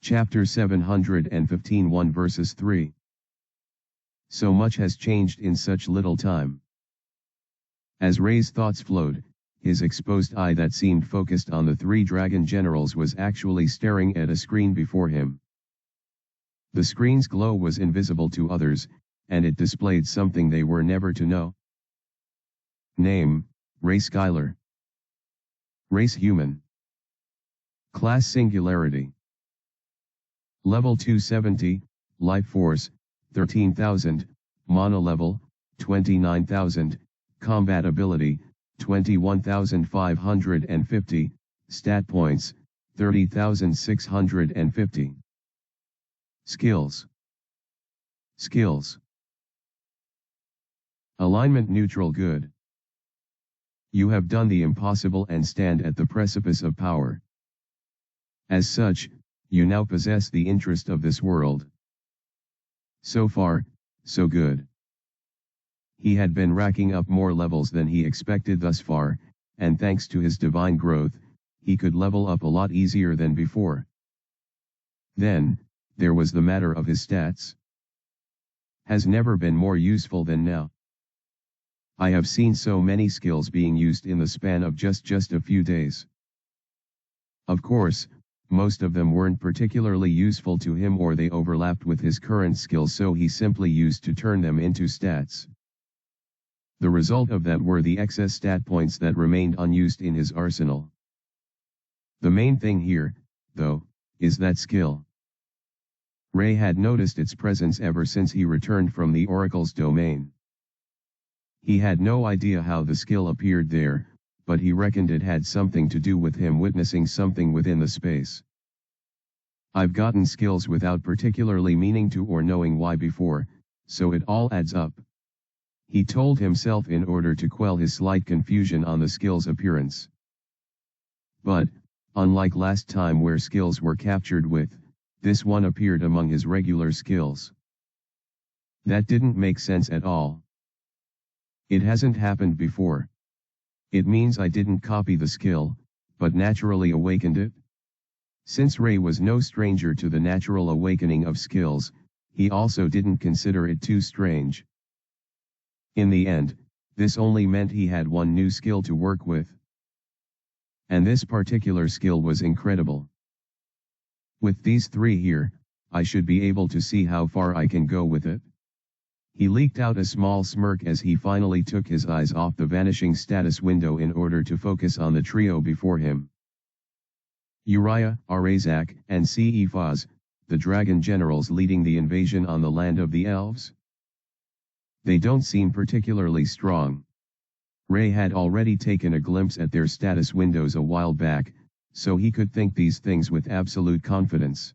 Chapter 715 1 verses 3. So much has changed in such little time. As Ray's thoughts flowed, his exposed eye that seemed focused on the three dragon generals was actually staring at a screen before him. The screen's glow was invisible to others, and it displayed something they were never to know. Name, Ray Skylar. Race human. Class singularity. Level 270, Life Force, 13,000, Monolevel, 29,000, Combat Ability, 21,550, Stat Points, 30,650. Skills. Skills. Alignment neutral good. You have done the impossible and stand at the precipice of power. As such, you now possess the interest of this world. So far, so good. He had been racking up more levels than he expected thus far, and thanks to his divine growth, he could level up a lot easier than before. Then, there was the matter of his stats. Has never been more useful than now. I have seen so many skills being used in the span of just a few days. Of course, most of them weren't particularly useful to him, or they overlapped with his current skills, so he simply used to turn them into stats. The result of that were the excess stat points that remained unused in his arsenal. The main thing here, though, is that skill. Ray had noticed its presence ever since he returned from the Oracle's domain. He had no idea how the skill appeared there, but he reckoned it had something to do with him witnessing something within the space. I've gotten skills without particularly meaning to or knowing why before, so it all adds up. He told himself in order to quell his slight confusion on the skill's appearance. But, unlike last time where skills were captured with, this one appeared among his regular skills. That didn't make sense at all. It hasn't happened before. It means I didn't copy the skill, but naturally awakened it. Since Ray was no stranger to the natural awakening of skills, he also didn't consider it too strange. In the end, this only meant he had one new skill to work with. And this particular skill was incredible. With these three here, I should be able to see how far I can go with it. He leaked out a small smirk as he finally took his eyes off the vanishing status window in order to focus on the trio before him. Uriah, Arazak, and Cephas, the dragon generals leading the invasion on the land of the elves. They don't seem particularly strong. Ray had already taken a glimpse at their status windows a while back, so he could think these things with absolute confidence.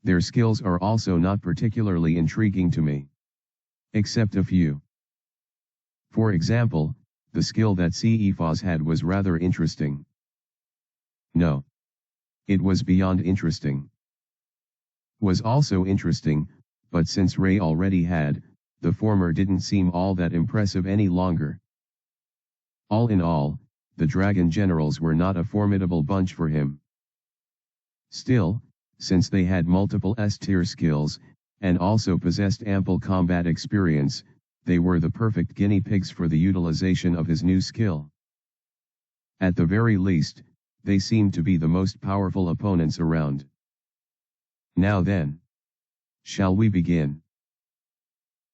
Their skills are also not particularly intriguing to me. Except a few. For example, the skill that Cephas had was rather interesting. No. It was beyond interesting. Was also interesting, but since Ray already had, the former didn't seem all that impressive any longer. All in all, the dragon generals were not a formidable bunch for him. Still, since they had multiple S-tier skills, and also possessed ample combat experience, they were the perfect guinea pigs for the utilization of his new skill. At the very least, they seemed to be the most powerful opponents around. Now then. Shall we begin?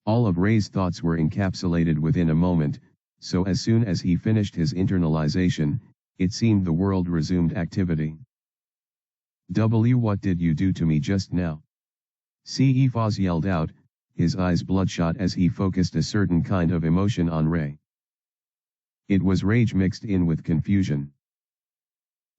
All of Ray's thoughts were encapsulated within a moment, so as soon as he finished his internalization, it seemed the world resumed activity. What did you do to me just now? Cephas yelled out, his eyes bloodshot as he focused a certain kind of emotion on Ray. It was rage mixed in with confusion.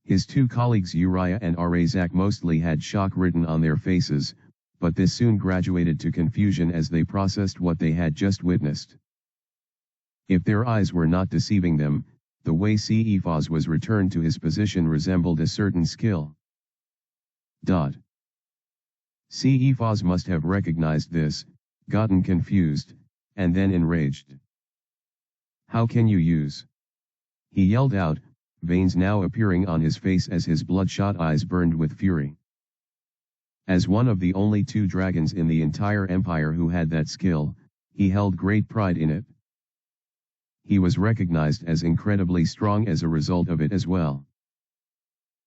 His two colleagues Uriah and Arazak mostly had shock written on their faces, but this soon graduated to confusion as they processed what they had just witnessed. If their eyes were not deceiving them, the way Cephas was returned to his position resembled a certain skill. Cephas must have recognized this, gotten confused, and then enraged. How can you use? He yelled out, veins now appearing on his face as his bloodshot eyes burned with fury. As one of the only 2 dragons in the entire empire who had that skill, he held great pride in it. He was recognized as incredibly strong as a result of it as well.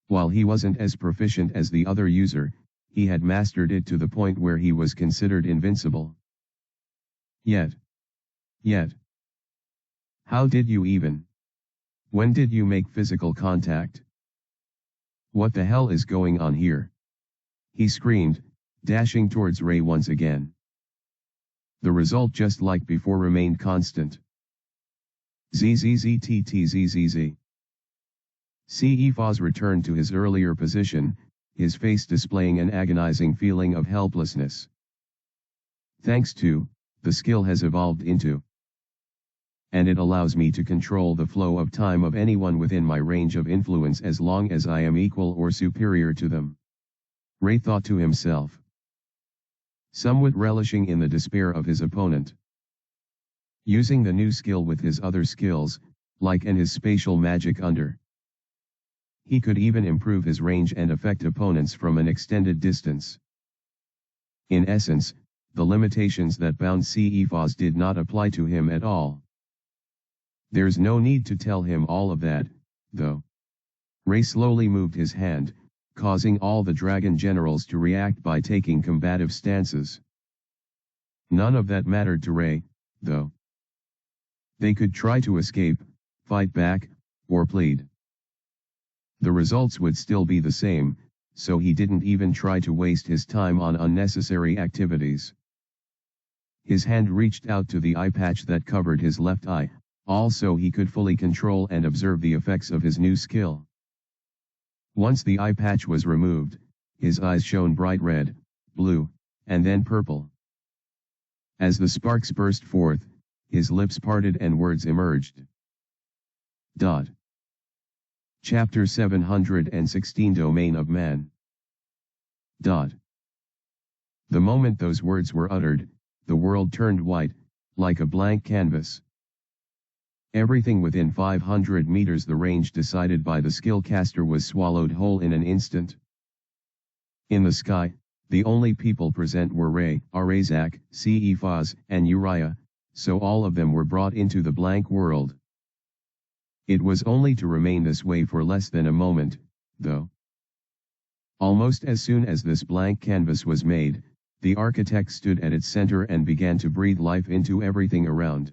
While he wasn't as proficient as the other user, he had mastered it to the point where he was considered invincible. Yet. How did you even? When did you make physical contact? What the hell is going on here? He screamed, dashing towards Ray once again. The result, just like before, remained constant. Zzzzttzzz. Cephas returned to his earlier position, his face displaying an agonizing feeling of helplessness. Thanks to, the skill has evolved into. And it allows me to control the flow of time of anyone within my range of influence as long as I am equal or superior to them. Ray thought to himself, somewhat relishing in the despair of his opponent. Using the new skill with his other skills, like and his spatial magic under. He could even improve his range and affect opponents from an extended distance. In essence, the limitations that bound Cephas did not apply to him at all. There's no need to tell him all of that, though. Ray slowly moved his hand, causing all the dragon generals to react by taking combative stances. None of that mattered to Ray, though. They could try to escape, fight back, or plead. The results would still be the same, so he didn't even try to waste his time on unnecessary activities. His hand reached out to the eye patch that covered his left eye, also he could fully control and observe the effects of his new skill. Once the eye patch was removed, his eyes shone bright red, blue, and then purple. As the sparks burst forth, his lips parted and words emerged. Chapter 716 Domain of Man. The moment those words were uttered, the world turned white, like a blank canvas. Everything within 500 meters the range decided by the skill caster was swallowed whole in an instant. In the sky, the only people present were Ray, Arazak, Cephas, and Uriah, so all of them were brought into the blank world. It was only to remain this way for less than a moment, though. Almost as soon as this blank canvas was made, the architect stood at its center and began to breathe life into everything around.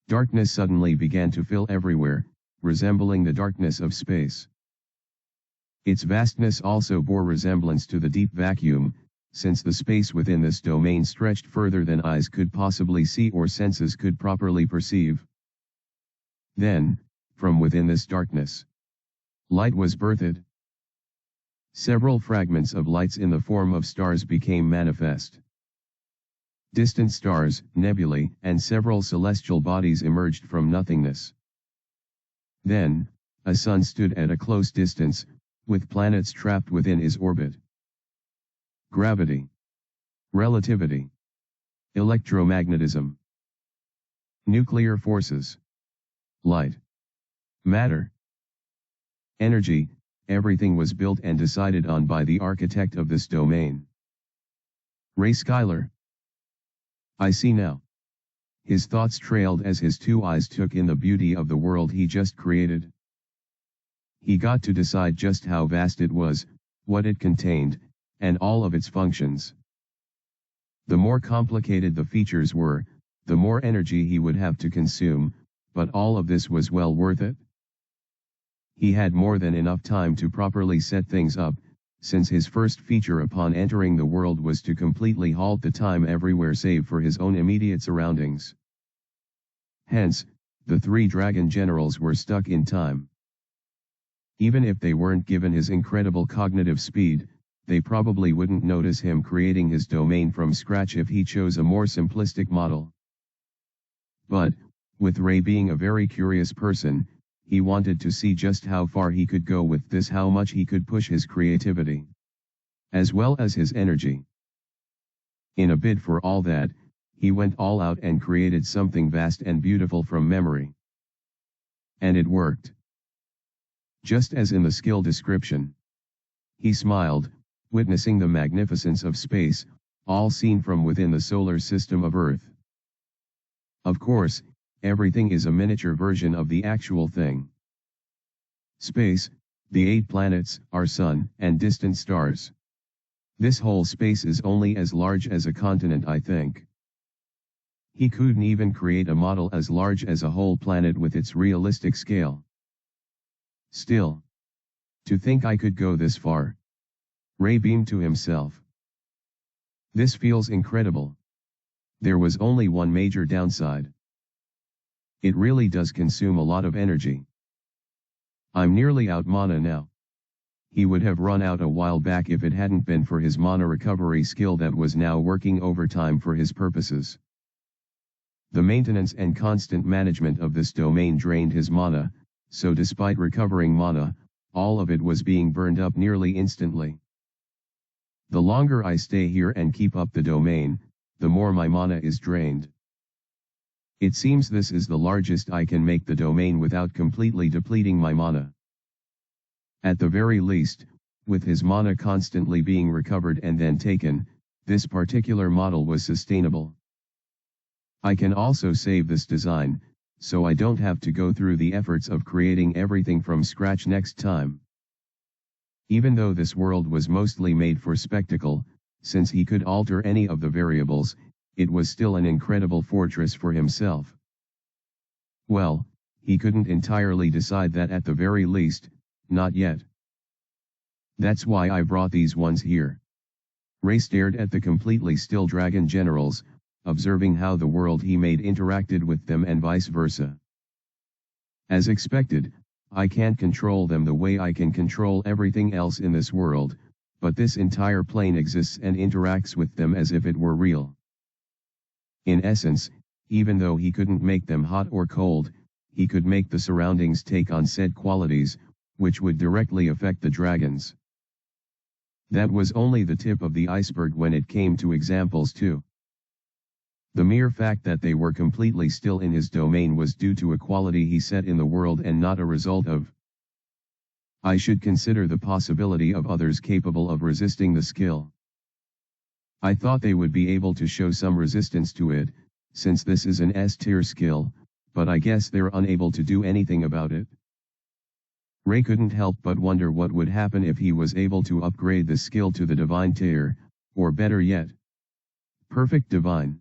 Darkness suddenly began to fill everywhere, resembling the darkness of space. Its vastness also bore resemblance to the deep vacuum, since the space within this domain stretched further than eyes could possibly see or senses could properly perceive. Then, from within this darkness, light was birthed. Several fragments of lights in the form of stars became manifest. Distant stars, nebulae, and several celestial bodies emerged from nothingness. Then, a sun stood at a close distance, with planets trapped within his orbit. Gravity, relativity, electromagnetism, nuclear forces, light, matter, energy, everything was built and decided on by the architect of this domain. Ray Skylar. I see now. His thoughts trailed as his 2 eyes took in the beauty of the world he just created. He got to decide just how vast it was, what it contained, and all of its functions. The more complicated the features were, the more energy he would have to consume, but all of this was well worth it. He had more than enough time to properly set things up, since his first feature upon entering the world was to completely halt the time everywhere save for his own immediate surroundings. Hence, the 3 dragon generals were stuck in time. Even if they weren't given his incredible cognitive speed, they probably wouldn't notice him creating his domain from scratch if he chose a more simplistic model. But, with Ray being a very curious person, he wanted to see just how far he could go with this, how much he could push his creativity, as well as his energy. In a bid for all that, he went all out and created something vast and beautiful from memory. And it worked. Just as in the skill description. He smiled, witnessing the magnificence of space, all seen from within the solar system of Earth. Of course, everything is a miniature version of the actual thing. Space, the 8 planets, our sun, and distant stars. This whole space is only as large as a continent, I think. He couldn't even create a model as large as a whole planet with its realistic scale. Still, to think I could go this far. Ray beamed to himself. This feels incredible. There was only one major downside. It really does consume a lot of energy. I'm nearly out mana now. He would have run out a while back if it hadn't been for his mana recovery skill that was now working overtime for his purposes. The maintenance and constant management of this domain drained his mana, so despite recovering mana, all of it was being burned up nearly instantly. The longer I stay here and keep up the domain, the more my mana is drained. It seems this is the largest I can make the domain without completely depleting my mana. At the very least, with his mana constantly being recovered and then taken, this particular model was sustainable. I can also save this design, so I don't have to go through the efforts of creating everything from scratch next time. Even though this world was mostly made for spectacle, since he could alter any of the variables, it was still an incredible fortress for himself. Well, he couldn't entirely decide that at the very least, not yet. That's why I brought these ones here. Ray stared at the completely still dragon generals, observing how the world he made interacted with them and vice versa. As expected, I can't control them the way I can control everything else in this world, but this entire plane exists and interacts with them as if it were real. In essence, even though he couldn't make them hot or cold, he could make the surroundings take on said qualities, which would directly affect the dragons. That was only the tip of the iceberg when it came to examples too. The mere fact that they were completely still in his domain was due to a quality he set in the world and not a result of. I should consider the possibility of others capable of resisting the skill. I thought they would be able to show some resistance to it, since this is an S-tier skill, but I guess they're unable to do anything about it. Ray couldn't help but wonder what would happen if he was able to upgrade the skill to the Divine tier, or better yet, Perfect Divine.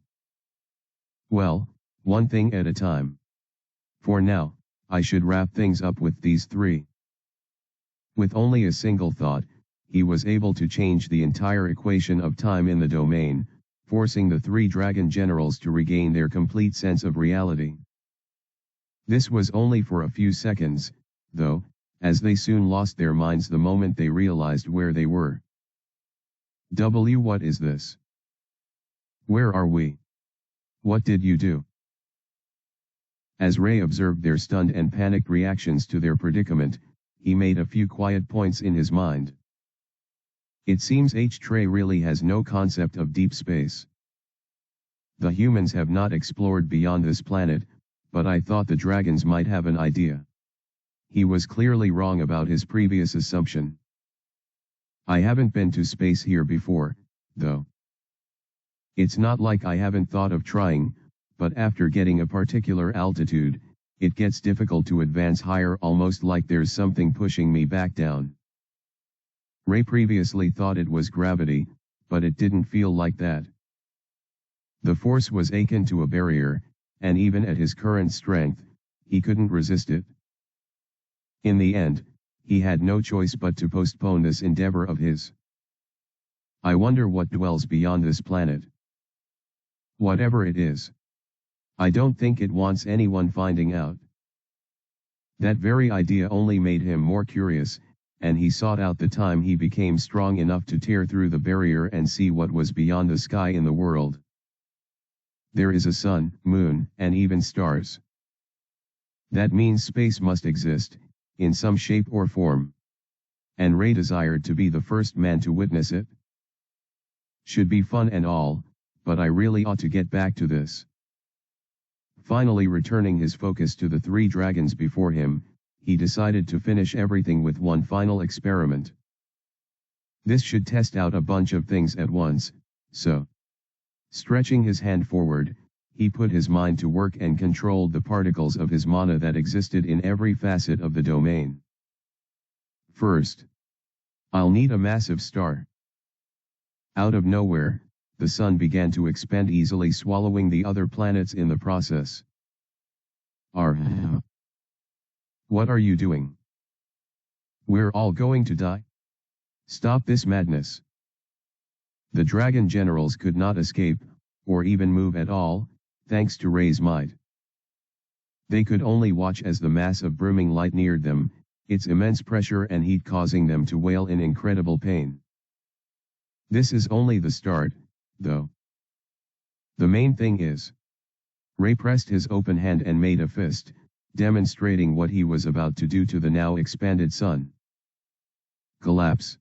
Well, one thing at a time. For now, I should wrap things up with these 3. With only a single thought, he was able to change the entire equation of time in the domain, forcing the 3 dragon generals to regain their complete sense of reality. This was only for a few seconds, though, as they soon lost their minds the moment they realized where they were. What is this? Where are we? What did you do? As Ray observed their stunned and panicked reactions to their predicament, he made a few quiet points in his mind. It seems H-Tray really has no concept of deep space. The humans have not explored beyond this planet, but I thought the dragons might have an idea. He was clearly wrong about his previous assumption. I haven't been to space here before, though. It's not like I haven't thought of trying, but after getting a particular altitude, it gets difficult to advance higher, almost like there's something pushing me back down. Ray previously thought it was gravity, but it didn't feel like that. The force was akin to a barrier, and even at his current strength, he couldn't resist it. In the end, he had no choice but to postpone this endeavor of his. I wonder what dwells beyond this planet. Whatever it is. I don't think it wants anyone finding out. That very idea only made him more curious, and he sought out the time he became strong enough to tear through the barrier and see what was beyond the sky in the world. There is a sun, moon, and even stars. That means space must exist, in some shape or form. And Ray desired to be the first man to witness it. Should be fun and all, but I really ought to get back to this. Finally returning his focus to the 3 dragons before him, he decided to finish everything with one final experiment. This should test out a bunch of things at once, so. Stretching his hand forward, he put his mind to work and controlled the particles of his mana that existed in every facet of the domain. First, I'll need a massive star. Out of nowhere, the sun began to expand easily, swallowing the other planets in the process. What are you doing? We're all going to die? Stop this madness. The dragon generals could not escape, or even move at all, thanks to Ray's might. They could only watch as the mass of brimming light neared them, its immense pressure and heat causing them to wail in incredible pain. This is only the start, though. The main thing is. Ray pressed his open hand and made a fist, demonstrating what he was about to do to the now expanded sun. Collapse.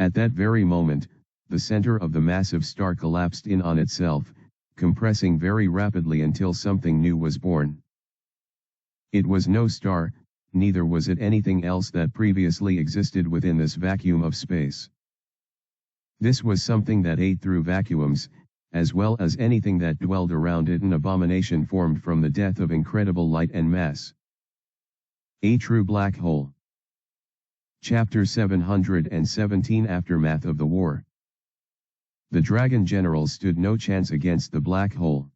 At that very moment, the center of the massive star collapsed in on itself, compressing very rapidly until something new was born. It was no star, neither was it anything else that previously existed within this vacuum of space. This was something that ate through vacuums, as well as anything that dwelled around it, an abomination formed from the death of incredible light and mass. A true black hole. Chapter 717 Aftermath of the War. The dragon generals stood no chance against the black hole.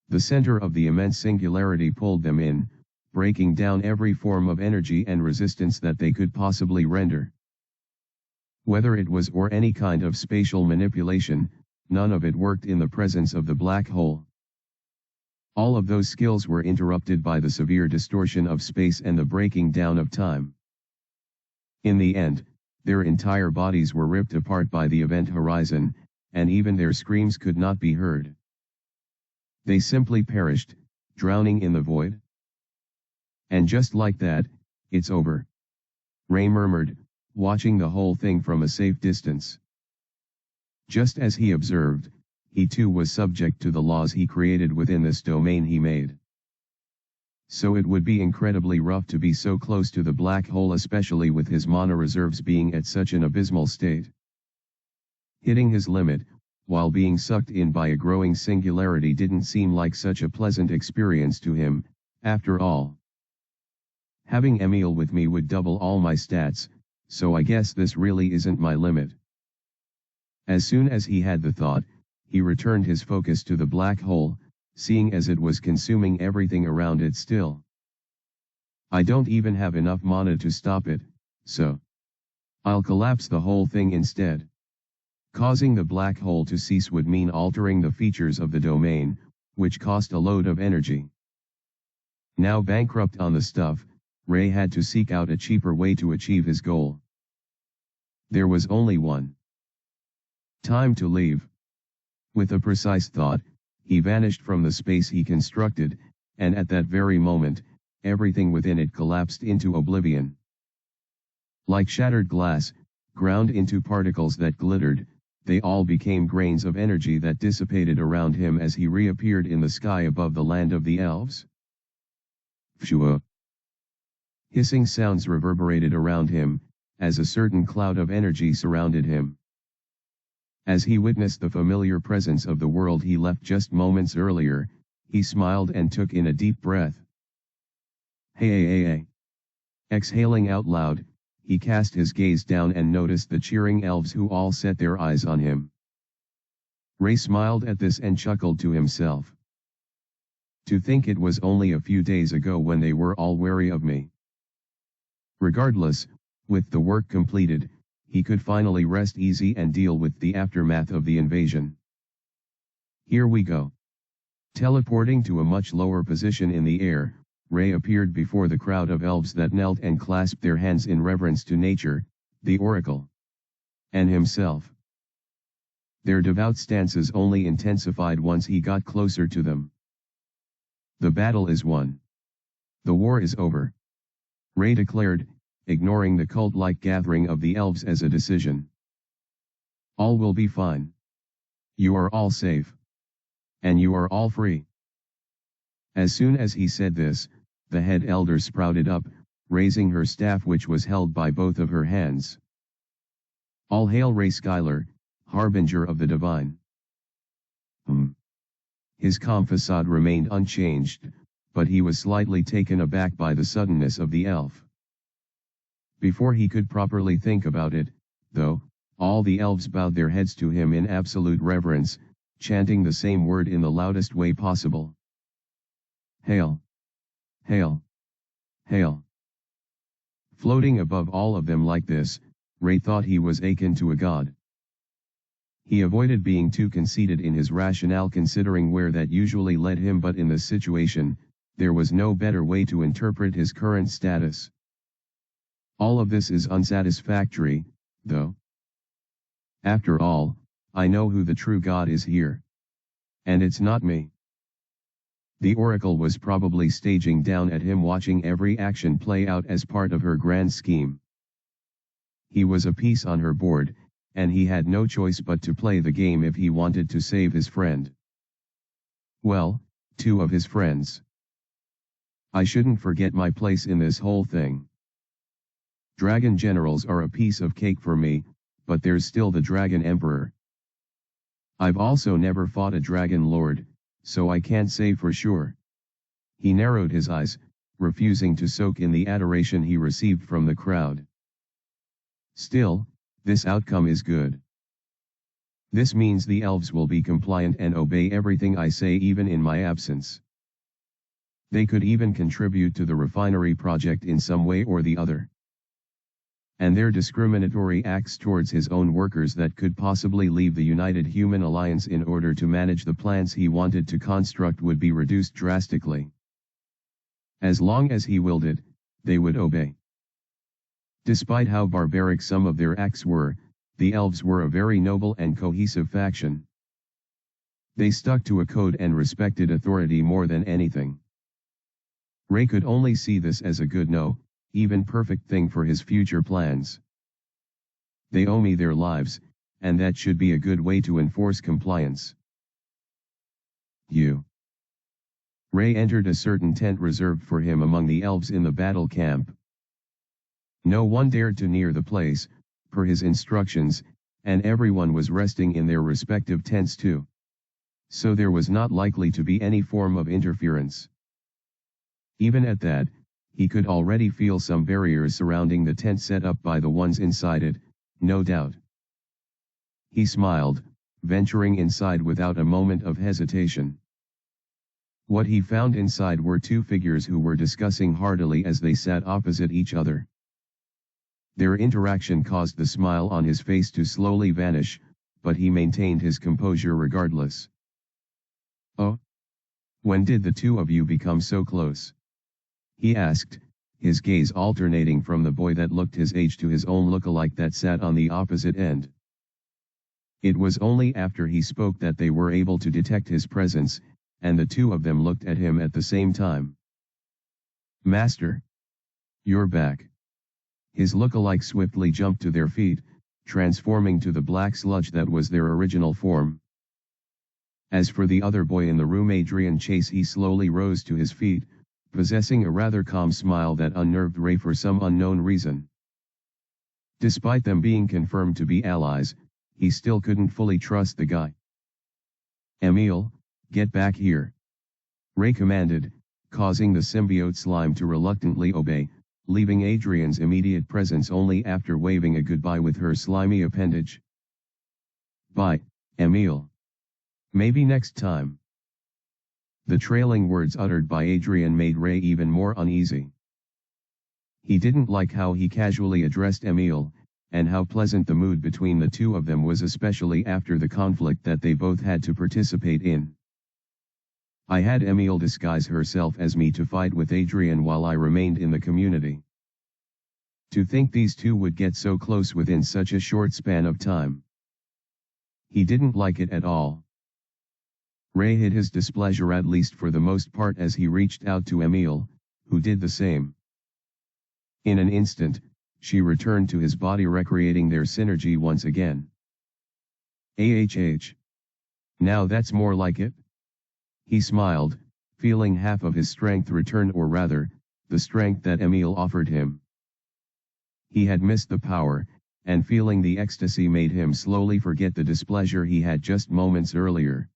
The center of the immense singularity pulled them in, breaking down every form of energy and resistance that they could possibly render. Whether it was or any kind of spatial manipulation, none of it worked in the presence of the black hole. All of those skills were interrupted by the severe distortion of space and the breaking down of time. In the end, their entire bodies were ripped apart by the event horizon, and even their screams could not be heard. They simply perished, drowning in the void. And just like that, it's over. Ray murmured, watching the whole thing from a safe distance. Just as he observed, he too was subject to the laws he created within this domain he made. So it would be incredibly rough to be so close to the black hole, especially with his mana reserves being at such an abysmal state. Hitting his limit, while being sucked in by a growing singularity, didn't seem like such a pleasant experience to him, after all. Having Emil with me would double all my stats, so I guess this really isn't my limit. As soon as he had the thought, he returned his focus to the black hole, seeing as it was consuming everything around it still. I don't even have enough mana to stop it, so I'll collapse the whole thing instead. Causing the black hole to cease would mean altering the features of the domain, which cost a load of energy. Now bankrupt on the stuff, Ray had to seek out a cheaper way to achieve his goal. There was only one. Time to leave. With a precise thought, he vanished from the space he constructed, and at that very moment, everything within it collapsed into oblivion. Like shattered glass, ground into particles that glittered, they all became grains of energy that dissipated around him as he reappeared in the sky above the land of the elves. Pshua! Hissing sounds reverberated around him, as a certain cloud of energy surrounded him. As he witnessed the familiar presence of the world he left just moments earlier, he smiled and took in a deep breath. Hey. Exhaling out loud, he cast his gaze down and noticed the cheering elves who all set their eyes on him. Ray smiled at this and chuckled to himself. To think it was only a few days ago when they were all wary of me. Regardless, with the work completed, he could finally rest easy and deal with the aftermath of the invasion. Here we go. Teleporting to a much lower position in the air, Ray appeared before the crowd of elves that knelt and clasped their hands in reverence to nature, the oracle, and himself. Their devout stances only intensified once he got closer to them. The battle is won. The war is over. Ray declared, ignoring the cult-like gathering of the elves as a decision. All will be fine. You are all safe. And you are all free. As soon as he said this, the head elder sprouted up, raising her staff which was held by both of her hands. All hail Ray Skylar, harbinger of the divine. His calm facade remained unchanged, but he was slightly taken aback by the suddenness of the elf. Before he could properly think about it, though, all the elves bowed their heads to him in absolute reverence, chanting the same word in the loudest way possible. Hail! Hail! Hail! Floating above all of them like this, Ray thought he was akin to a god. He avoided being too conceited in his rationale considering where that usually led him, but in this situation, there was no better way to interpret his current status. All of this is unsatisfactory, though. After all, I know who the true God is here. And it's not me. The Oracle was probably staging down at him, watching every action play out as part of her grand scheme. He was a piece on her board, and he had no choice but to play the game if he wanted to save his friend. Well, two of his friends. I shouldn't forget my place in this whole thing. Dragon generals are a piece of cake for me, but there's still the Dragon Emperor. I've also never fought a Dragon Lord, so I can't say for sure. He narrowed his eyes, refusing to soak in the adoration he received from the crowd. Still, this outcome is good. This means the elves will be compliant and obey everything I say even in my absence. They could even contribute to the refinery project in some way or the other. And their discriminatory acts towards his own workers that could possibly leave the United Human Alliance in order to manage the plans he wanted to construct would be reduced drastically. As long as he willed it, they would obey. Despite how barbaric some of their acts were, the elves were a very noble and cohesive faction. They stuck to a code and respected authority more than anything. Ray could only see this as a good, no, even perfect thing for his future plans. They owe me their lives, and that should be a good way to enforce compliance. Ray entered a certain tent reserved for him among the elves in the battle camp. No one dared to near the place, per his instructions, and everyone was resting in their respective tents too. So there was not likely to be any form of interference. Even at that, he could already feel some barriers surrounding the tent set up by the ones inside it, no doubt. He smiled, venturing inside without a moment of hesitation. What he found inside were two figures who were discussing heartily as they sat opposite each other. Their interaction caused the smile on his face to slowly vanish, but he maintained his composure regardless. "Oh? When did the two of you become so close?" he asked, his gaze alternating from the boy that looked his age to his own lookalike that sat on the opposite end. It was only after he spoke that they were able to detect his presence, and the two of them looked at him at the same time. "Master! You're back." His lookalike swiftly jumped to their feet, transforming to the black sludge that was their original form. As for the other boy in the room, Adrian Chase, he slowly rose to his feet, possessing a rather calm smile that unnerved Ray for some unknown reason. Despite them being confirmed to be allies, he still couldn't fully trust the guy. "Emil, get back here," Ray commanded, causing the symbiote slime to reluctantly obey, leaving Adrian's immediate presence only after waving a goodbye with her slimy appendage. "Bye, Emil. Maybe next time." The trailing words uttered by Adrian made Ray even more uneasy. He didn't like how he casually addressed Emil, and how pleasant the mood between the two of them was, especially after the conflict that they both had to participate in. "I had Emil disguise herself as me to fight with Adrian while I remained in the community. To think these two would get so close within such a short span of time." He didn't like it at all. Ray hid his displeasure, at least for the most part, as he reached out to Emil, who did the same. In an instant, she returned to his body, recreating their synergy once again. "AHH. Now that's more like it." He smiled, feeling half of his strength return, or rather, the strength that Emil offered him. He had missed the power, and feeling the ecstasy made him slowly forget the displeasure he had just moments earlier.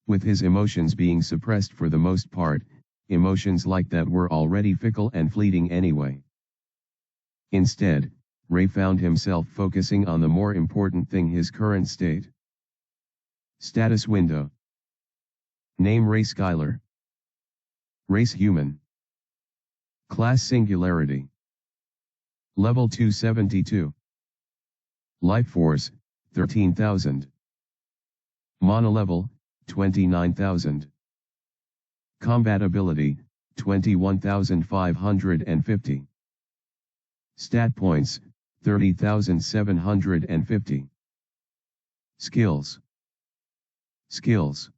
With his emotions being suppressed for the most part, emotions like that were already fickle and fleeting anyway. Instead, Ray found himself focusing on the more important thing: his current state. Status window. Name: Ray Schuyler. Race: human. Class: singularity. Level 272. Life force: 13,000. Mana level: 29,000. Combat ability: 21,550. Stat points: 30,750. Skills. Skills.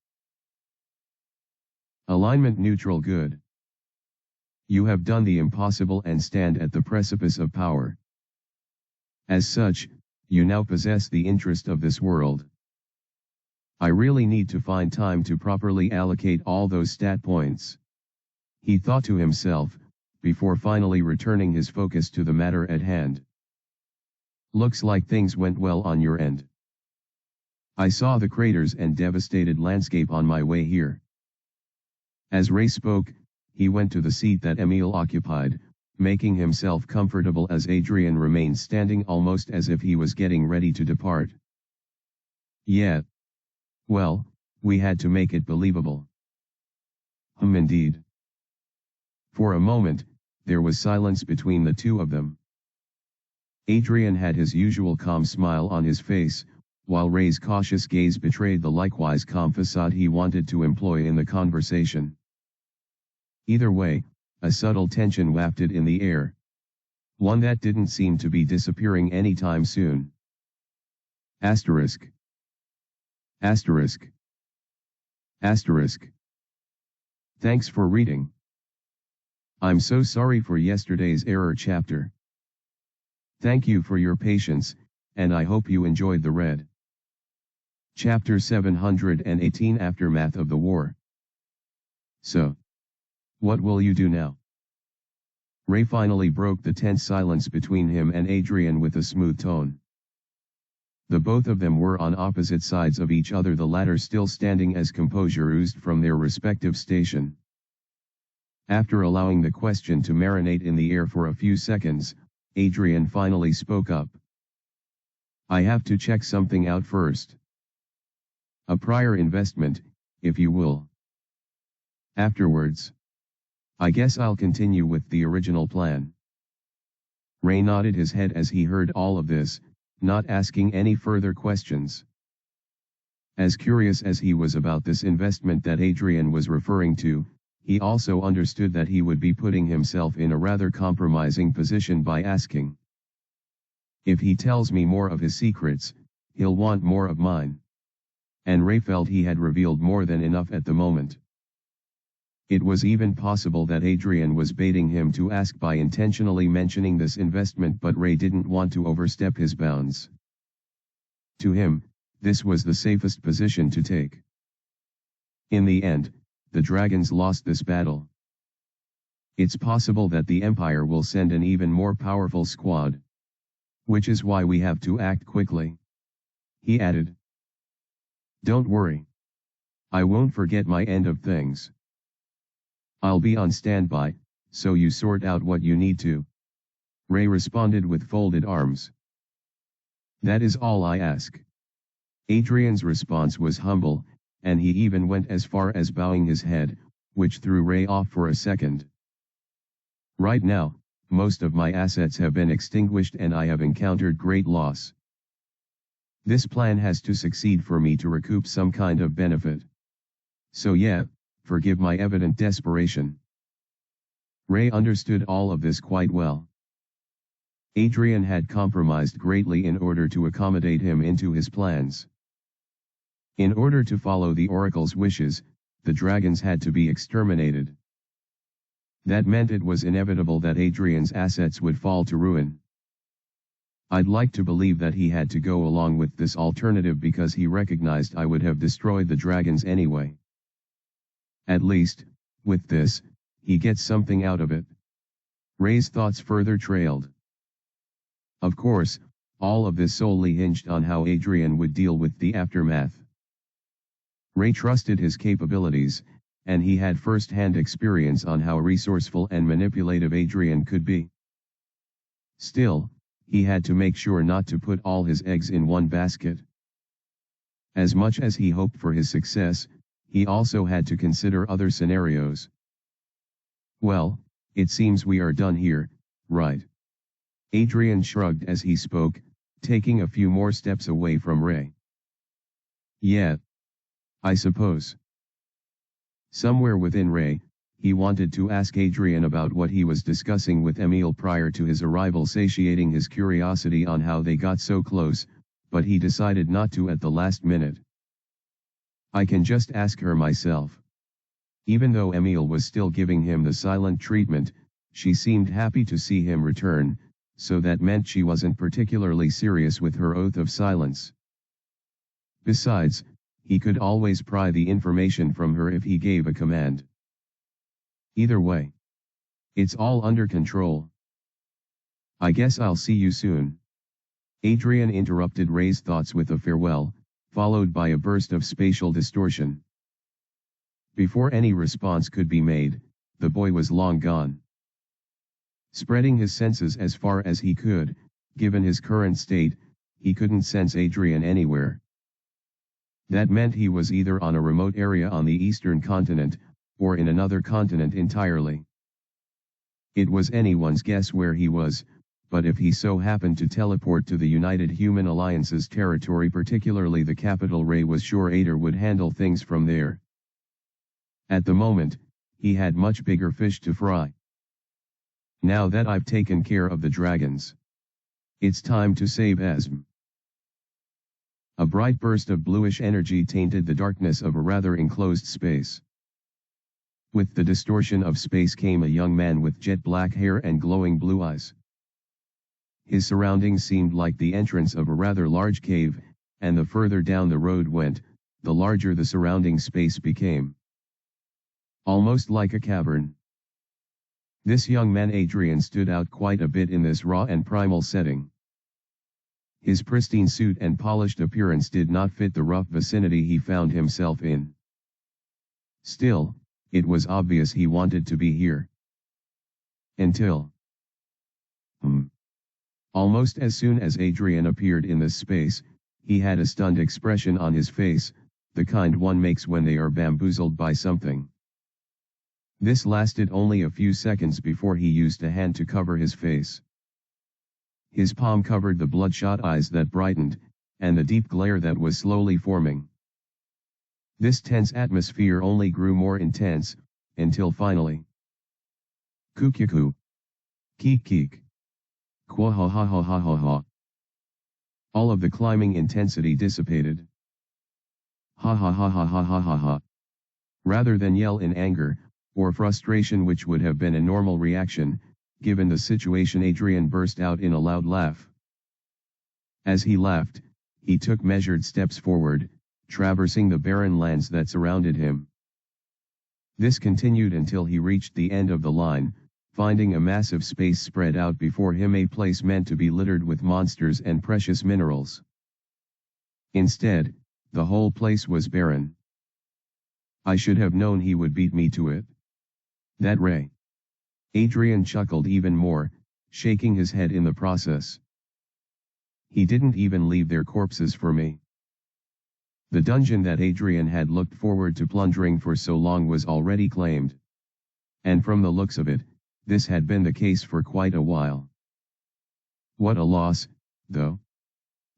Alignment: neutral, good. You have done the impossible and stand at the precipice of power. As such, you now possess the interest of this world. I really need to find time to properly allocate all those stat points, he thought to himself, before finally returning his focus to the matter at hand. Looks like things went well on your end. I saw the craters and devastated landscape on my way here. As Ray spoke, he went to the seat that Emil occupied, making himself comfortable as Adrian remained standing almost as if he was getting ready to depart. Yeah. Well, we had to make it believable. Indeed. For a moment, there was silence between the two of them. Adrian had his usual calm smile on his face, while Ray's cautious gaze betrayed the likewise calm facade he wanted to employ in the conversation. Either way, a subtle tension wafted in the air. One that didn't seem to be disappearing anytime soon. Asterisk. Asterisk. Asterisk. Thanks for reading. I'm so sorry for yesterday's error chapter. Thank you for your patience, and I hope you enjoyed the read. Chapter 718, Aftermath of the War. So, what will you do now? Ray finally broke the tense silence between him and Adrian with a smooth tone. The both of them were on opposite sides of each other, the latter still standing as composure oozed from their respective station. After allowing the question to marinate in the air for a few seconds, Adrian finally spoke up. I have to check something out first. A prior investment, if you will. Afterwards, I guess I'll continue with the original plan. Ray nodded his head as he heard all of this, not asking any further questions. As curious as he was about this investment that Adrian was referring to, he also understood that he would be putting himself in a rather compromising position by asking. If he tells me more of his secrets, he'll want more of mine. And Ray felt he had revealed more than enough at the moment. It was even possible that Adrian was baiting him to ask by intentionally mentioning this investment, but Ray didn't want to overstep his bounds. To him, this was the safest position to take. In the end, the dragons lost this battle. It's possible that the Empire will send an even more powerful squad. Which is why we have to act quickly. He added. Don't worry. I won't forget my end of things. I'll be on standby, so you sort out what you need to. Ray responded with folded arms. That is all I ask. Adrian's response was humble, and he even went as far as bowing his head, which threw Ray off for a second. Right now, most of my assets have been extinguished and I have encountered great loss. This plan has to succeed for me to recoup some kind of benefit. So yeah, forgive my evident desperation. Ray understood all of this quite well. Adrian had compromised greatly in order to accommodate him into his plans. In order to follow the Oracle's wishes, the dragons had to be exterminated. That meant it was inevitable that Adrian's assets would fall to ruin. I'd like to believe that he had to go along with this alternative because he recognized I would have destroyed the dragons anyway. At least, with this, he gets something out of it. Ray's thoughts further trailed. Of course, all of this solely hinged on how Adrian would deal with the aftermath. Ray trusted his capabilities, and he had first-hand experience on how resourceful and manipulative Adrian could be. Still, he had to make sure not to put all his eggs in one basket. As much as he hoped for his success, he also had to consider other scenarios. Well, it seems we are done here, right? Adrian shrugged as he spoke, taking a few more steps away from Ray. Yeah. I suppose. Somewhere within Ray, he wanted to ask Adrian about what he was discussing with Emile prior to his arrival, satiating his curiosity on how they got so close, but he decided not to at the last minute. I can just ask her myself. Even though Emile was still giving him the silent treatment, she seemed happy to see him return, so that meant she wasn't particularly serious with her oath of silence. Besides, he could always pry the information from her if he gave a command. Either way, it's all under control. I guess I'll see you soon. Adrian interrupted Ray's thoughts with a farewell, followed by a burst of spatial distortion. Before any response could be made, the boy was long gone. Spreading his senses as far as he could, given his current state, he couldn't sense Adrian anywhere. That meant he was either on a remote area on the eastern continent, or in another continent entirely. It was anyone's guess where he was, but if he so happened to teleport to the United Human Alliance's territory, particularly the capital, Ray was sure Ader would handle things from there. At the moment, he had much bigger fish to fry. Now that I've taken care of the dragons, it's time to save Asm. A bright burst of bluish energy tainted the darkness of a rather enclosed space. With the distortion of space came a young man with jet black hair and glowing blue eyes. His surroundings seemed like the entrance of a rather large cave, and the further down the road went, the larger the surrounding space became. Almost like a cavern. This young man Adrian stood out quite a bit in this raw and primal setting. His pristine suit and polished appearance did not fit the rough vicinity he found himself in. Still, it was obvious he wanted to be here. Until... Almost as soon as Adrian appeared in this space, he had a stunned expression on his face, the kind one makes when they are bamboozled by something. This lasted only a few seconds before he used a hand to cover his face. His palm covered the bloodshot eyes that brightened, and the deep glare that was slowly forming. This tense atmosphere only grew more intense, until finally. Kukiku. Keek keek. Kwa ha ha ha ha ha ha. All of the climbing intensity dissipated. Ha ha ha ha ha ha ha ha. Rather than yell in anger, or frustration, which would have been a normal reaction, given the situation, Adrian burst out in a loud laugh. As he laughed, he took measured steps forward, traversing the barren lands that surrounded him. This continued until he reached the end of the line, finding a massive space spread out before him, a place meant to be littered with monsters and precious minerals. Instead, the whole place was barren. I should have known he would beat me to it. That Ray. Adrian chuckled even more, shaking his head in the process. He didn't even leave their corpses for me. The dungeon that Adrian had looked forward to plundering for so long was already claimed. And from the looks of it, this had been the case for quite a while. What a loss, though.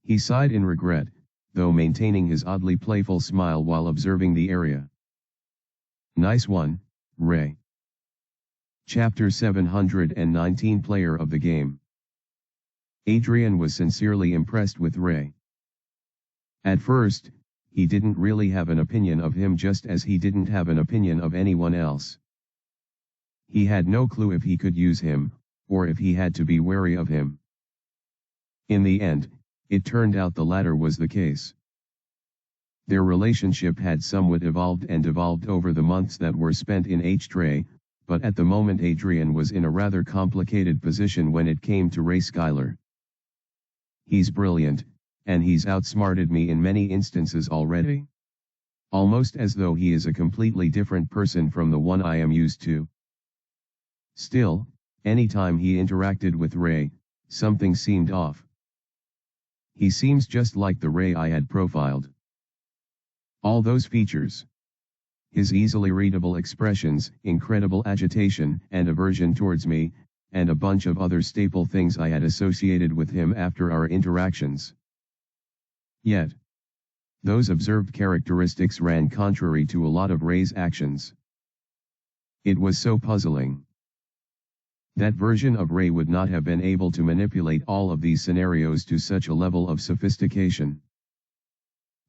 He sighed in regret, though maintaining his oddly playful smile while observing the area. Nice one, Ray. Chapter 719. Player of the game. Adrian was sincerely impressed with Ray. At first, he didn't really have an opinion of him, just as he didn't have an opinion of anyone else. He had no clue if he could use him, or if he had to be wary of him. In the end, it turned out the latter was the case. Their relationship had somewhat evolved and devolved over the months that were spent in H-Tray, but at the moment Adrian was in a rather complicated position when it came to Ray Schuyler. He's brilliant, and he's outsmarted me in many instances already. Almost as though he is a completely different person from the one I am used to. Still, anytime he interacted with Ray, something seemed off. He seems just like the Ray I had profiled. All those features. His easily readable expressions, incredible agitation and aversion towards me, and a bunch of other staple things I had associated with him after our interactions. Yet, those observed characteristics ran contrary to a lot of Ray's actions. It was so puzzling. That version of Ray would not have been able to manipulate all of these scenarios to such a level of sophistication.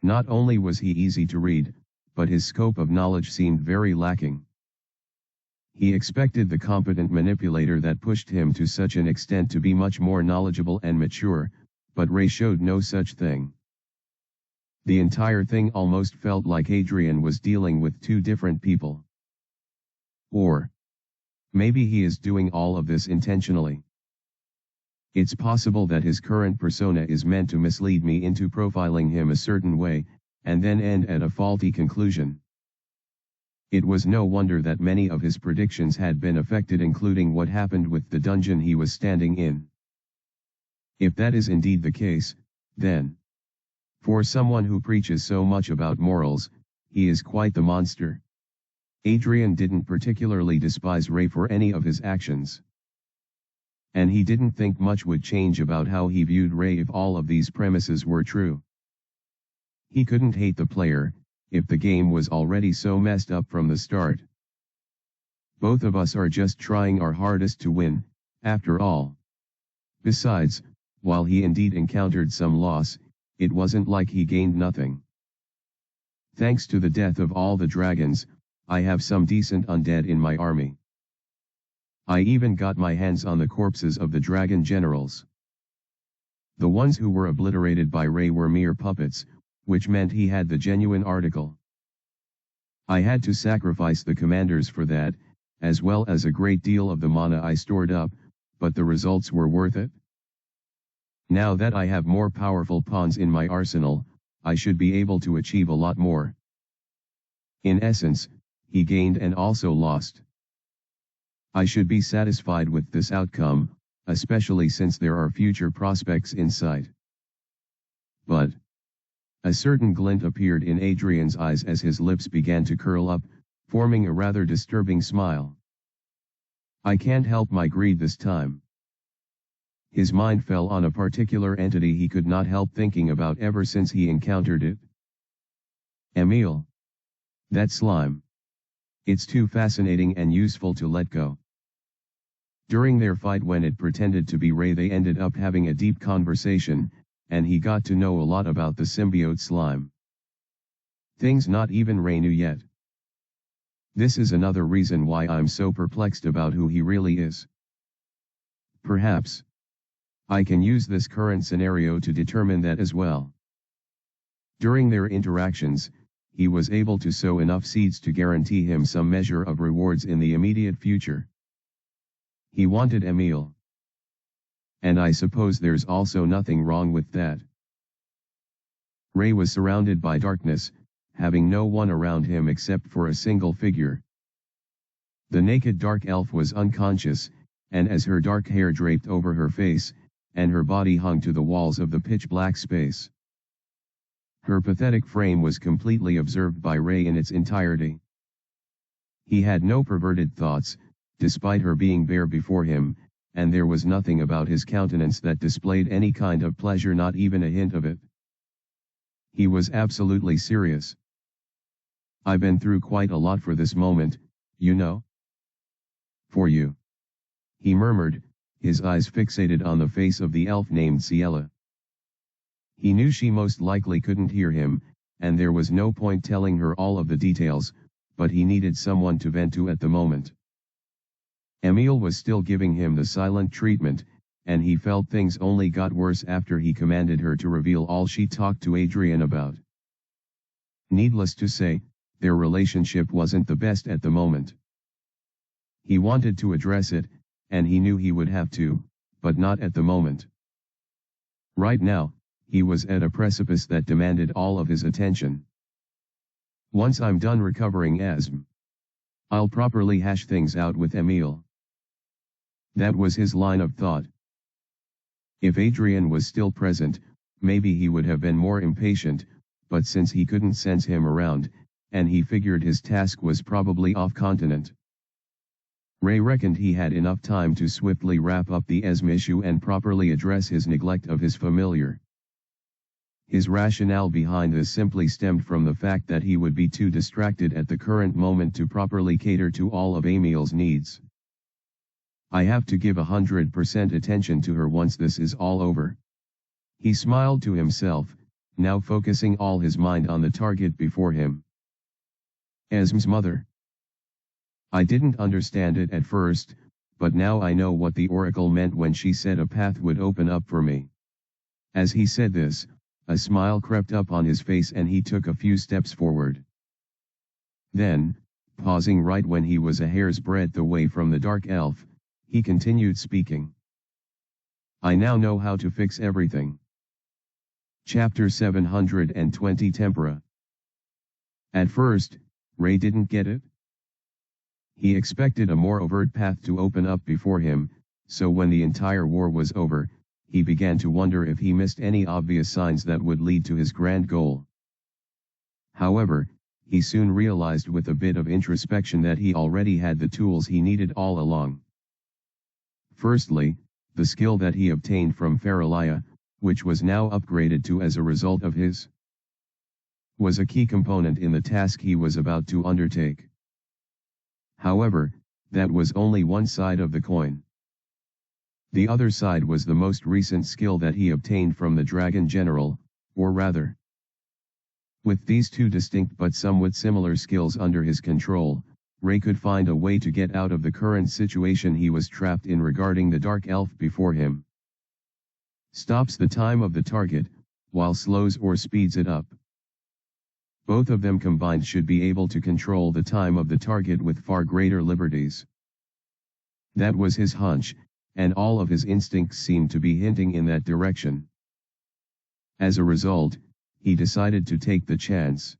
Not only was he easy to read, but his scope of knowledge seemed very lacking. He expected the competent manipulator that pushed him to such an extent to be much more knowledgeable and mature, but Ray showed no such thing. The entire thing almost felt like Adrian was dealing with two different people. Or maybe he is doing all of this intentionally. It's possible that his current persona is meant to mislead me into profiling him a certain way, and then end at a faulty conclusion. It was no wonder that many of his predictions had been affected, including what happened with the dungeon he was standing in. If that is indeed the case, then, for someone who preaches so much about morals, he is quite the monster. Adrian didn't particularly despise Ray for any of his actions. And he didn't think much would change about how he viewed Ray if all of these premises were true. He couldn't hate the player, if the game was already so messed up from the start. Both of us are just trying our hardest to win, after all. Besides, while he indeed encountered some loss, it wasn't like he gained nothing. Thanks to the death of all the dragons, I have some decent undead in my army. I even got my hands on the corpses of the dragon generals. The ones who were obliterated by Ray were mere puppets, which meant he had the genuine article. I had to sacrifice the commanders for that, as well as a great deal of the mana I stored up, but the results were worth it. Now that I have more powerful pawns in my arsenal, I should be able to achieve a lot more. In essence, he gained and also lost. I should be satisfied with this outcome, especially since there are future prospects in sight. But a certain glint appeared in Adrian's eyes as his lips began to curl up, forming a rather disturbing smile. I can't help my greed this time. His mind fell on a particular entity he could not help thinking about ever since he encountered it. Emil. That slime. It's too fascinating and useful to let go. During their fight when it pretended to be Ray, they ended up having a deep conversation, and he got to know a lot about the symbiote slime. Things not even Ray knew yet. This is another reason why I'm so perplexed about who he really is. Perhaps I can use this current scenario to determine that as well. During their interactions, he was able to sow enough seeds to guarantee him some measure of rewards in the immediate future. He wanted Emil. And I suppose there's also nothing wrong with that. Ray was surrounded by darkness, having no one around him except for a single figure. The naked dark elf was unconscious, and as her dark hair draped over her face, and her body hung to the walls of the pitch-black space. Her pathetic frame was completely observed by Ray in its entirety. He had no perverted thoughts, despite her being bare before him, and there was nothing about his countenance that displayed any kind of pleasure, not even a hint of it. He was absolutely serious. I've been through quite a lot for this moment, you know. For you. He murmured, his eyes fixated on the face of the elf named Ciela. He knew she most likely couldn't hear him, and there was no point telling her all of the details, but he needed someone to vent to at the moment. Emil was still giving him the silent treatment, and he felt things only got worse after he commanded her to reveal all she talked to Adrian about. Needless to say, their relationship wasn't the best at the moment. He wanted to address it, and he knew he would have to, but not at the moment. Right now, he was at a precipice that demanded all of his attention. Once I'm done recovering asthma, I'll properly hash things out with Emile. That was his line of thought. If Adrian was still present, maybe he would have been more impatient, but since he couldn't sense him around, and he figured his task was probably off-continent, Ray reckoned he had enough time to swiftly wrap up the asthma issue and properly address his neglect of his familiar. His rationale behind this simply stemmed from the fact that he would be too distracted at the current moment to properly cater to all of Emile's needs. I have to give 100% attention to her once this is all over. He smiled to himself, now focusing all his mind on the target before him. Asm's mother. I didn't understand it at first, but now I know what the oracle meant when she said a path would open up for me. As he said this, a smile crept up on his face and he took a few steps forward. Then, pausing right when he was a hair's breadth away from the dark elf, he continued speaking. I now know how to fix everything. Chapter 720 Tempera. At first, Ray didn't get it. He expected a more overt path to open up before him, so when the entire war was over, he began to wonder if he missed any obvious signs that would lead to his grand goal. However, he soon realized with a bit of introspection that he already had the tools he needed all along. Firstly, the skill that he obtained from Faralia, which was now upgraded to as a result of his, was a key component in the task he was about to undertake. However, that was only one side of the coin. The other side was the most recent skill that he obtained from the Dragon General, or rather. With these two distinct but somewhat similar skills under his control, Ray could find a way to get out of the current situation he was trapped in regarding the Dark Elf before him. Stops the time of the target, while slows or speeds it up. Both of them combined should be able to control the time of the target with far greater liberties. That was his hunch, and all of his instincts seemed to be hinting in that direction. As a result, he decided to take the chance.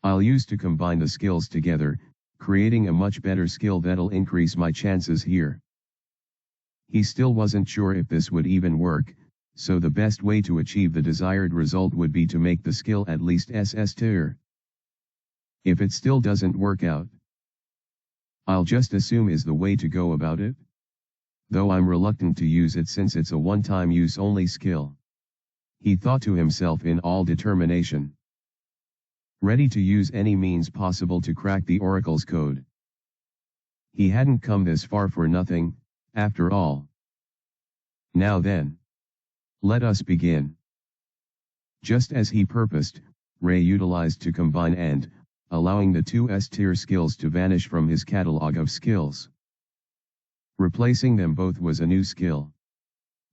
I'll use to combine the skills together, creating a much better skill that'll increase my chances here. He still wasn't sure if this would even work, so the best way to achieve the desired result would be to make the skill at least SS tier. If it still doesn't work out, I'll just assume is the way to go about it. Though I'm reluctant to use it since it's a one-time use only skill. He thought to himself in all determination. Ready to use any means possible to crack the Oracle's code. He hadn't come this far for nothing, after all. Now then. Let us begin. Just as he purposed, Ray utilized to combine and, allowing the two S-tier skills to vanish from his catalog of skills. Replacing them both was a new skill.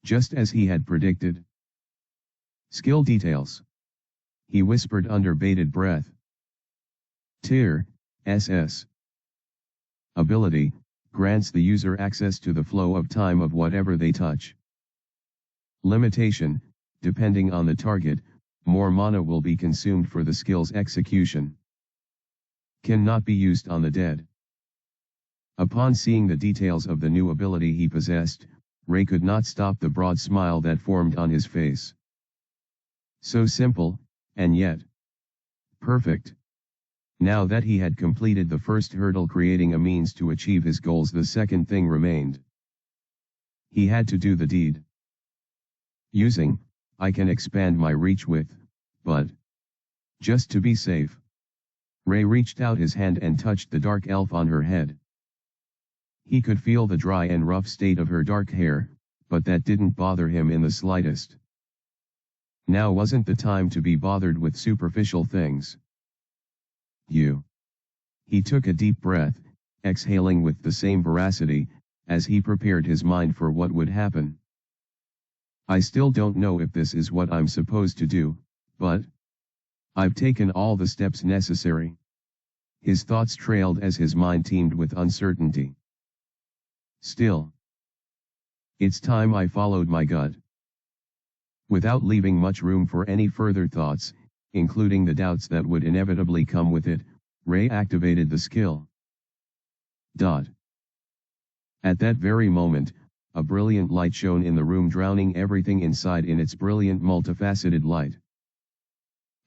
Just as he had predicted. Skill details. He whispered under bated breath. Tier, SS. Ability, grants the user access to the flow of time of whatever they touch. Limitation, depending on the target, more mana will be consumed for the skill's execution. Cannot be used on the dead. Upon seeing the details of the new ability he possessed, Ray could not stop the broad smile that formed on his face. So simple, and yet perfect. Now that he had completed the first hurdle creating a means to achieve his goals, the second thing remained. He had to do the deed. Using, I can expand my reach with, but just to be safe. Ray reached out his hand and touched the dark elf on her head. He could feel the dry and rough state of her dark hair, but that didn't bother him in the slightest. Now wasn't the time to be bothered with superficial things. He took a deep breath, exhaling with the same veracity, as he prepared his mind for what would happen. I still don't know if this is what I'm supposed to do, but I've taken all the steps necessary. His thoughts trailed as his mind teemed with uncertainty. Still, it's time I followed my gut. Without leaving much room for any further thoughts, including the doubts that would inevitably come with it, Ray activated the skill. At that very moment, a brilliant light shone in the room, drowning everything inside in its brilliant multifaceted light.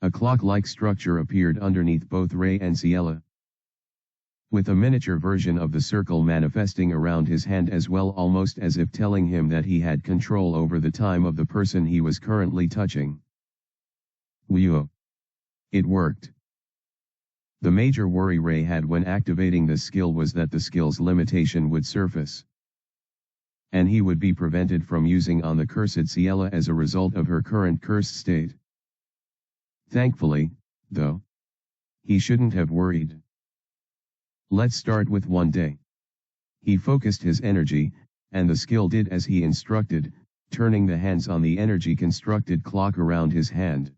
A clock-like structure appeared underneath both Ray and Ciela, with a miniature version of the circle manifesting around his hand as well, almost as if telling him that he had control over the time of the person he was currently touching. Whew! It worked. The major worry Ray had when activating this skill was that the skill's limitation would surface, and he would be prevented from using on the cursed Ciela as a result of her current cursed state. Thankfully, though, he shouldn't have worried. Let's start with one day. He focused his energy, and the skill did as he instructed, turning the hands on the energy-constructed clock around his hand.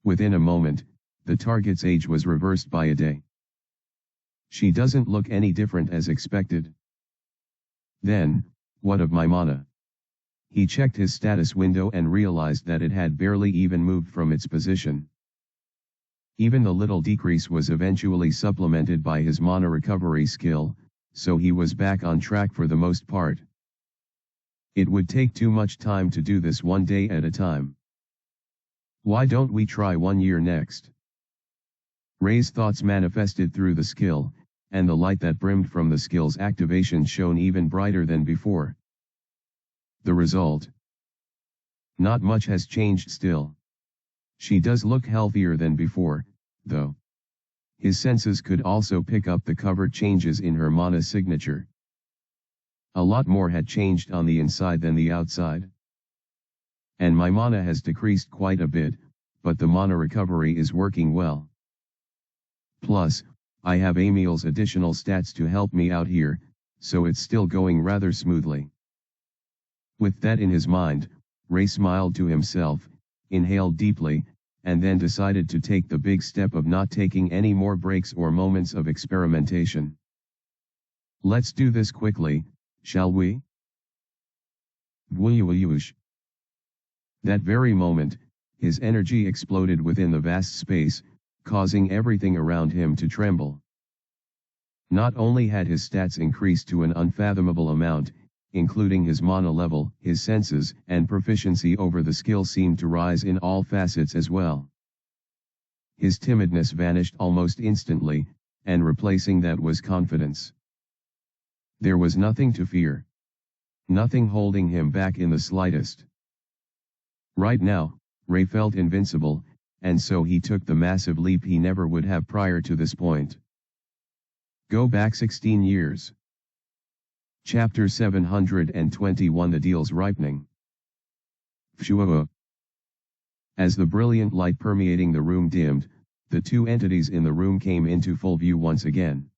Within a moment, the target's age was reversed by a day. She doesn't look any different as expected. Then, what of my mana? He checked his status window and realized that it had barely even moved from its position. Even the little decrease was eventually supplemented by his mana recovery skill, so he was back on track for the most part. It would take too much time to do this one day at a time. Why don't we try 1 year next? Ray's thoughts manifested through the skill, and the light that brimmed from the skill's activation shone even brighter than before. The result? Not much has changed still. She does look healthier than before, though. His senses could also pick up the covert changes in her mana signature. A lot more had changed on the inside than the outside. And my mana has decreased quite a bit, but the mana recovery is working well. Plus, I have Emil's additional stats to help me out here, so it's still going rather smoothly. With that in his mind, Ray smiled to himself, inhaled deeply, and then decided to take the big step of not taking any more breaks or moments of experimentation. Let's do this quickly, shall we? Whoosh. That very moment, his energy exploded within the vast space, causing everything around him to tremble. Not only had his stats increased to an unfathomable amount, including his mana level, his senses and proficiency over the skill seemed to rise in all facets as well. His timidness vanished almost instantly, and replacing that was confidence. There was nothing to fear. Nothing holding him back in the slightest. Right now, Ray felt invincible, and so he took the massive leap he never would have prior to this point. Go back 16 years. Chapter 721, The Deal's Ripening. Pshua. As the brilliant light permeating the room dimmed, the two entities in the room came into full view once again.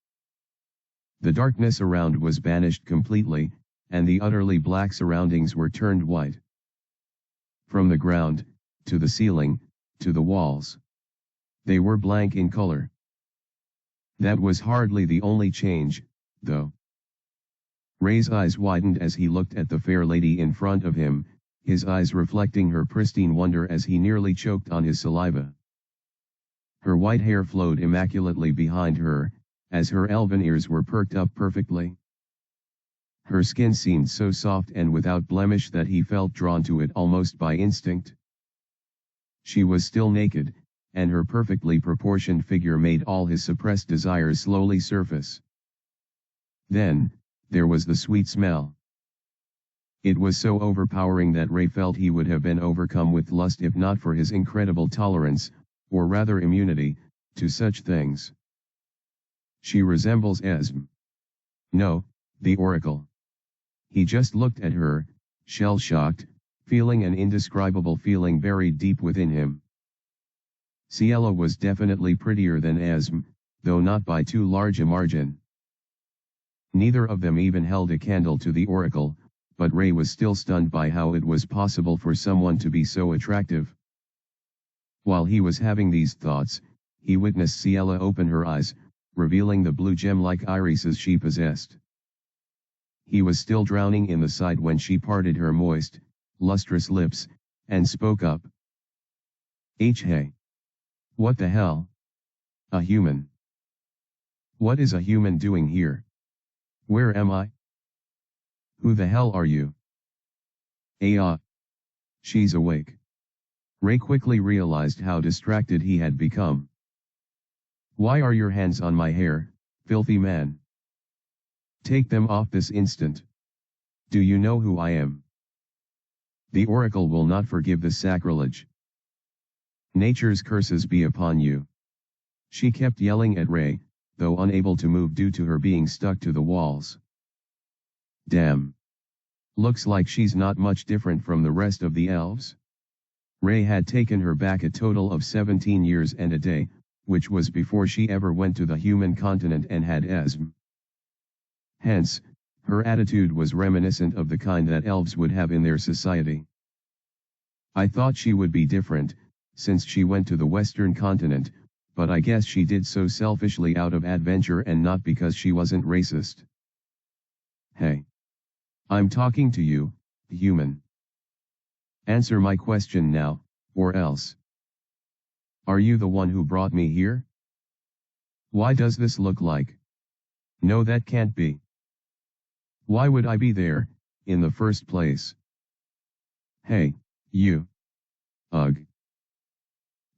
The darkness around was banished completely, and the utterly black surroundings were turned white. From the ground, to the ceiling, to the walls. They were blank in color. That was hardly the only change, though. Ray's eyes widened as he looked at the fair lady in front of him, his eyes reflecting her pristine wonder as he nearly choked on his saliva. Her white hair flowed immaculately behind her, as her elven ears were perked up perfectly. Her skin seemed so soft and without blemish that he felt drawn to it almost by instinct. She was still naked, and her perfectly proportioned figure made all his suppressed desires slowly surface. Then, there was the sweet smell. It was so overpowering that Ray felt he would have been overcome with lust if not for his incredible tolerance, or rather immunity, to such things. She resembles Esm. No, the Oracle. He just looked at her, shell-shocked, feeling an indescribable feeling buried deep within him. Ciela was definitely prettier than Esm, though not by too large a margin. Neither of them even held a candle to the Oracle, but Ray was still stunned by how it was possible for someone to be so attractive. While he was having these thoughts, he witnessed Ciela open her eyes, revealing the blue gem-like irises she possessed. He was still drowning in the sight when she parted her moist, lustrous lips, and spoke up. Hey. What the hell? A human. What is a human doing here? Where am I? Who the hell are you? She's awake. Ray quickly realized how distracted he had become. Why are your hands on my hair, filthy man? Take them off this instant. Do you know who I am? The Oracle will not forgive this sacrilege. Nature's curses be upon you. She kept yelling at Ray, though unable to move due to her being stuck to the walls. Damn. Looks like she's not much different from the rest of the elves. Ray had taken her back a total of 17 years and a day, which was before she ever went to the human continent and had Esm. Hence, her attitude was reminiscent of the kind that elves would have in their society. I thought she would be different, since she went to the western continent, but I guess she did so selfishly out of adventure and not because she wasn't racist. Hey. I'm talking to you, human. Answer my question now, or else. Are you the one who brought me here? Why does this look like? No, that can't be. Why would I be there, in the first place? Hey, you. Ugh.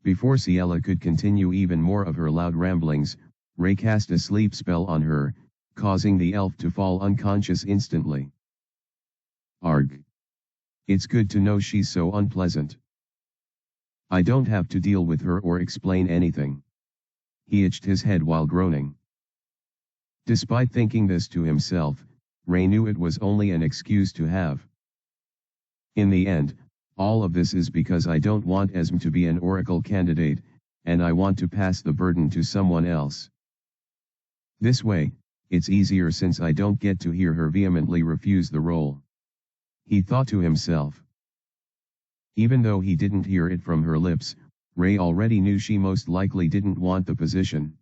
Before Ciela could continue even more of her loud ramblings, Ray cast a sleep spell on her, causing the elf to fall unconscious instantly. Arg. It's good to know she's so unpleasant. I don't have to deal with her or explain anything. He itched his head while groaning. Despite thinking this to himself, Ray knew it was only an excuse to have. In the end, all of this is because I don't want Esm to be an Oracle candidate, and I want to pass the burden to someone else. This way, it's easier since I don't get to hear her vehemently refuse the role. He thought to himself. Even though he didn't hear it from her lips, Ray already knew she most likely didn't want the position.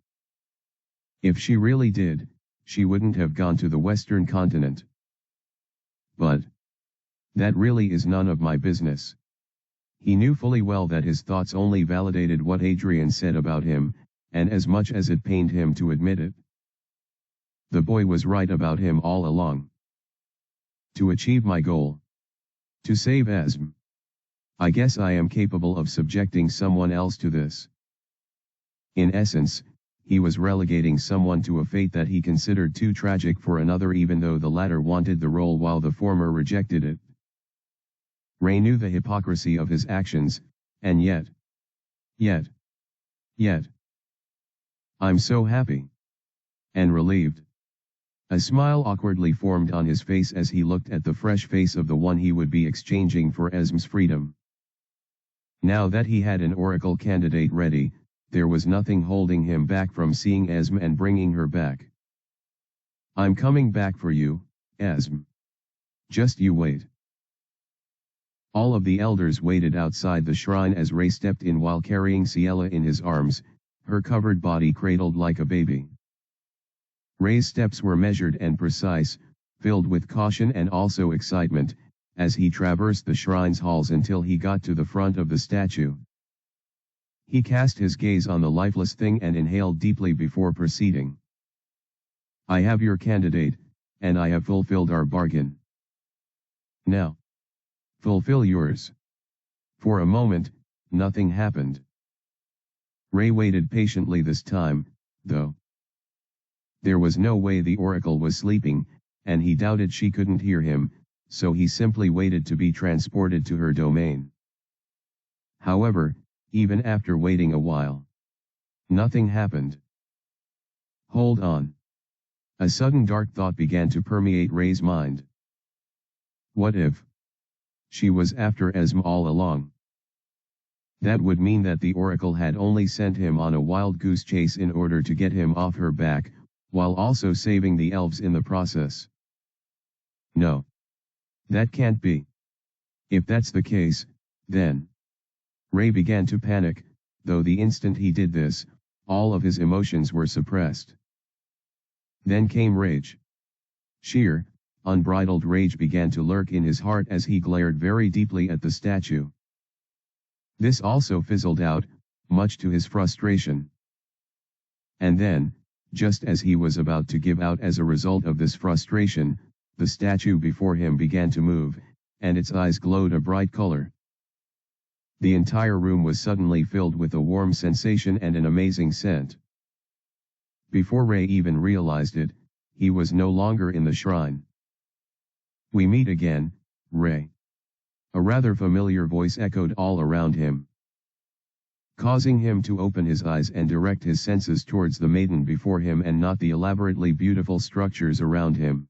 If she really did, she wouldn't have gone to the western continent. But that really is none of my business. He knew fully well that his thoughts only validated what Adrian said about him, and as much as it pained him to admit it, the boy was right about him all along. To achieve my goal. To save Esm. I guess I am capable of subjecting someone else to this. In essence, he was relegating someone to a fate that he considered too tragic for another even though the latter wanted the role while the former rejected it. Ray knew the hypocrisy of his actions, and yet. I'm so happy. And relieved. A smile awkwardly formed on his face as he looked at the fresh face of the one he would be exchanging for Esm's freedom. Now that he had an Oracle candidate ready, there was nothing holding him back from seeing Esm and bringing her back. I'm coming back for you, Esm. Just you wait. All of the elders waited outside the shrine as Ray stepped in while carrying Ciela in his arms, her covered body cradled like a baby. Ray's steps were measured and precise, filled with caution and also excitement, as he traversed the shrine's halls until he got to the front of the statue. He cast his gaze on the lifeless thing and inhaled deeply before proceeding. I have your candidate, and I have fulfilled our bargain. Now, fulfill yours. For a moment, nothing happened. Ray waited patiently this time, though. There was no way the Oracle was sleeping, and he doubted she couldn't hear him, so he simply waited to be transported to her domain. However, even after waiting a while, nothing happened. Hold on. A sudden dark thought began to permeate Ray's mind. What if she was after Esm all along? That would mean that the Oracle had only sent him on a wild goose chase in order to get him off her back, while also saving the elves in the process. No. That can't be. If that's the case, then. Ray began to panic, though the instant he did this, all of his emotions were suppressed. Then came rage. Sheer, unbridled rage began to lurk in his heart as he glared very deeply at the statue. This also fizzled out, much to his frustration. And then, just as he was about to give out as a result of this frustration, the statue before him began to move, and its eyes glowed a bright color. The entire room was suddenly filled with a warm sensation and an amazing scent. Before Ray even realized it, he was no longer in the shrine. "We meet again, Ray." A rather familiar voice echoed all around him, causing him to open his eyes and direct his senses towards the maiden before him and not the elaborately beautiful structures around him.